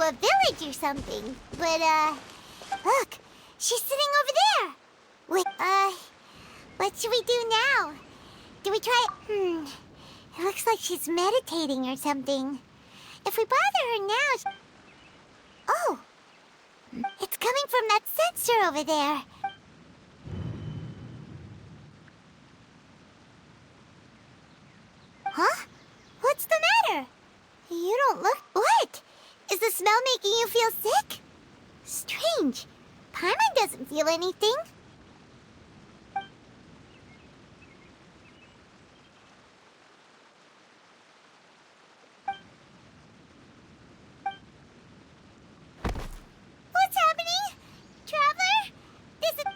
a village or something. But, look, she's sitting over there. Wait, what should we do now? Do we try... It looks like she's meditating or something. If we bother her now... Oh! It's coming from that sensor over there. Huh? What's the matter? You don't look... What? Is the smell making you feel sick? Strange. Paimon doesn't feel anything. What's happening? Traveler? Is it...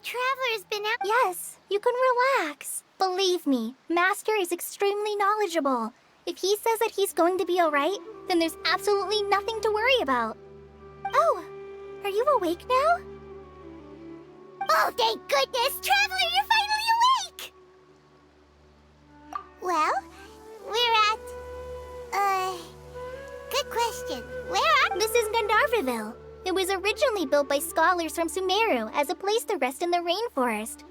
Traveler's been out. Yes, you can relax. Believe me, Master is extremely knowledgeable. If he says that he's going to be alright, then there's absolutely nothing to worry about. Oh, are you awake now? Oh, thank goodness! Traveler, you're finally awake! Well, we're at... Good question. Where are... This is Gandharvaville. It was originally built by scholars from Sumeru as a place to rest in the rainforest.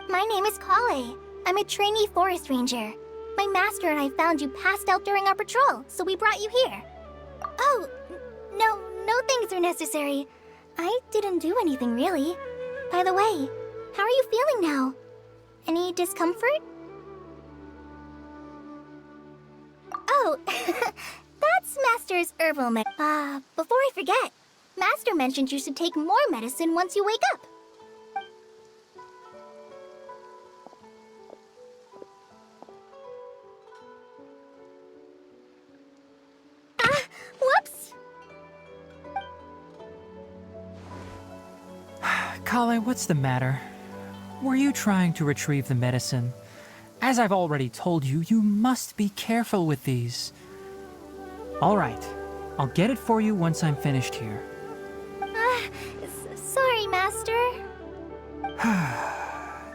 My name is Kale. I'm a trainee forest ranger. My master and I found you passed out during our patrol, so we brought you here. Oh, no things are necessary. I didn't do anything, really. By the way, how are you feeling now? Any discomfort? Oh, that's Master's herbal before I forget, Master mentioned you should take more medicine once you wake up. Whoops! Kale, what's the matter? Were you trying to retrieve the medicine? As I've already told you, you must be careful with these. All right, I'll get it for you once I'm finished here. Sorry, Master.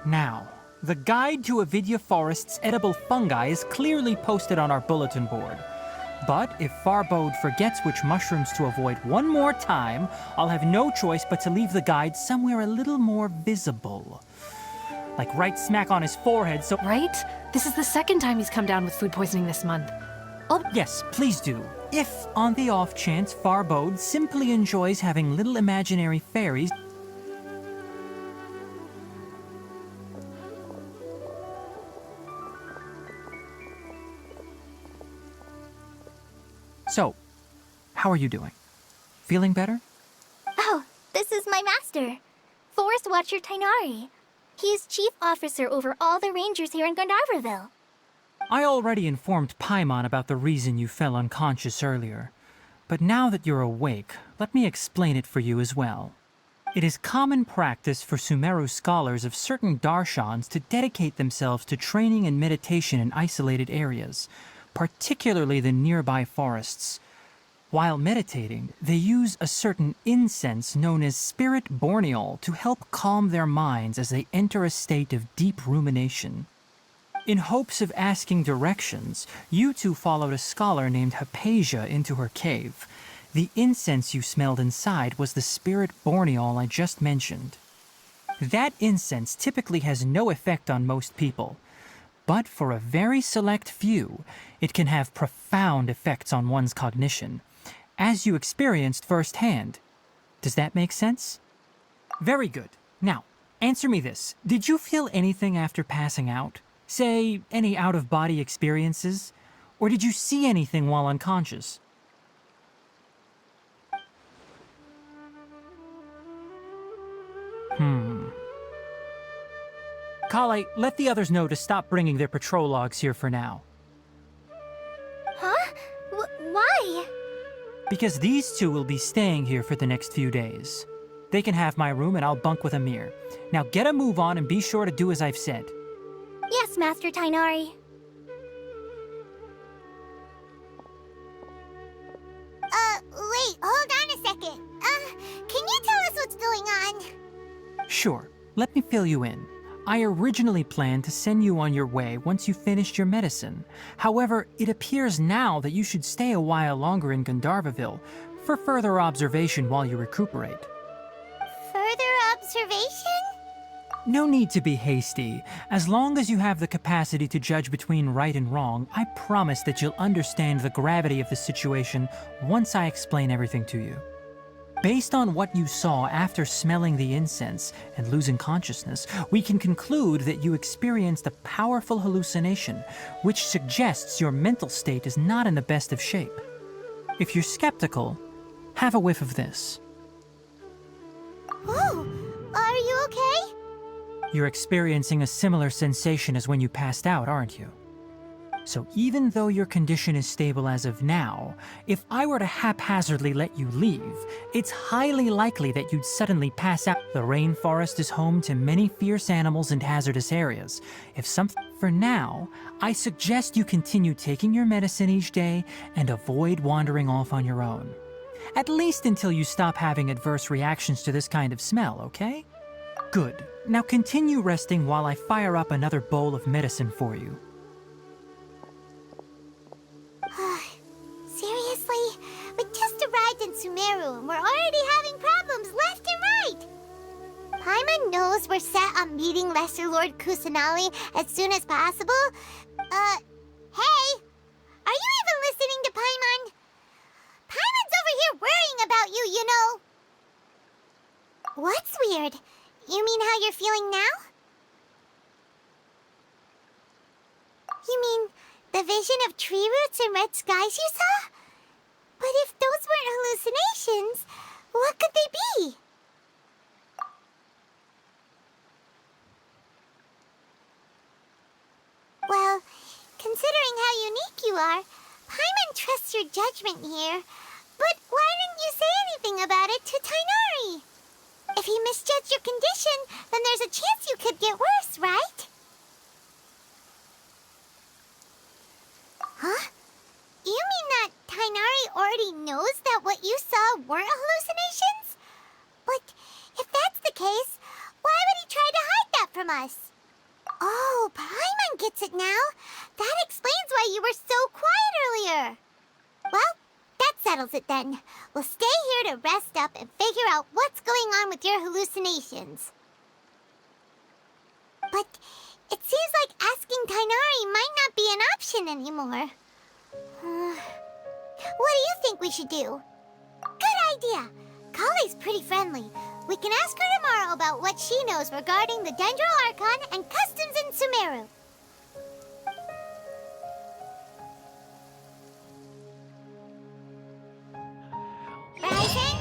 Now, the guide to Avidya Forest's edible fungi is clearly posted on our bulletin board. But if Farbode forgets which mushrooms to avoid one more time, I'll have no choice but to leave the guide somewhere a little more visible. Like right smack on his forehead, so... Right? This is the second time he's come down with food poisoning this month. Oh, yes, please do. If, on the off chance, Farbode simply enjoys having little imaginary fairies... So, how are you doing? Feeling better? Oh, this is my master, Forest Watcher Tainari. He is chief officer over all the rangers here in Gandharvaville. I already informed Paimon about the reason you fell unconscious earlier. But now that you're awake, let me explain it for you as well. It is common practice for Sumeru scholars of certain darshans to dedicate themselves to training and meditation in isolated areas, particularly the nearby forests. While meditating, they use a certain incense known as spirit borneol to help calm their minds as they enter a state of deep rumination. In hopes of asking directions, you two followed a scholar named Hypatia into her cave. The incense you smelled inside was the spirit borneol I just mentioned. That incense typically has no effect on most people, but for a very select few, it can have profound effects on one's cognition, as you experienced firsthand. Does that make sense? Very good. Now, answer me this. Did you feel anything after passing out? Say, any out-of-body experiences? Or did you see anything while unconscious? Kale, let the others know to stop bringing their patrol logs here for now. Huh? Why? Because these two will be staying here for the next few days. They can have my room and I'll bunk with Amir. Now get a move on and be sure to do as I've said. Yes, Master Tainari. Wait, hold on a second. Can you tell us what's going on? Sure, let me fill you in. I originally planned to send you on your way once you finished your medicine. However, it appears now that you should stay a while longer in Gandharvaville for further observation while you recuperate. Further observation? No need to be hasty. As long as you have the capacity to judge between right and wrong, I promise that you'll understand the gravity of the situation once I explain everything to you. Based on what you saw after smelling the incense and losing consciousness, we can conclude that you experienced a powerful hallucination, which suggests your mental state is not in the best of shape. If you're skeptical, have a whiff of this. Oh, are you okay? You're experiencing a similar sensation as when you passed out, aren't you? So even though your condition is stable as of now, if I were to haphazardly let you leave, it's highly likely that you'd suddenly pass out. The rainforest is home to many fierce animals and hazardous areas. For now, I suggest you continue taking your medicine each day and avoid wandering off on your own. At least until you stop having adverse reactions to this kind of smell, okay? Good. Now continue resting while I fire up another bowl of medicine for you. Seriously? We just arrived in Sumeru and we're already having problems left and right! Paimon knows we're set on meeting Lesser Lord Kusanali as soon as possible. Hey! Are you even listening to Paimon? Paimon's over here worrying about you, you know! What's weird? You mean how you're feeling now? You mean the vision of tree roots and red skies you saw? But if those weren't hallucinations, what could they be? Well, considering how unique you are, Paimon trusts your judgment here. But why didn't you say anything about it to Tainari? If he misjudged your condition, then there's a chance you could get worse, right? Huh? You mean that Tainari already knows that what you saw weren't hallucinations? But if that's the case, why would he try to hide that from us? Oh, Paimon gets it now. That explains why you were so quiet earlier. Well, that settles it then. We'll stay here to rest up and figure out what's going on with your hallucinations. But it seems like asking Tainari might not be an option anymore. What do you think we should do? Good idea. Kale's pretty friendly. We can ask her tomorrow about what she knows regarding the Dendro Archon and customs in Sumeru. Rising?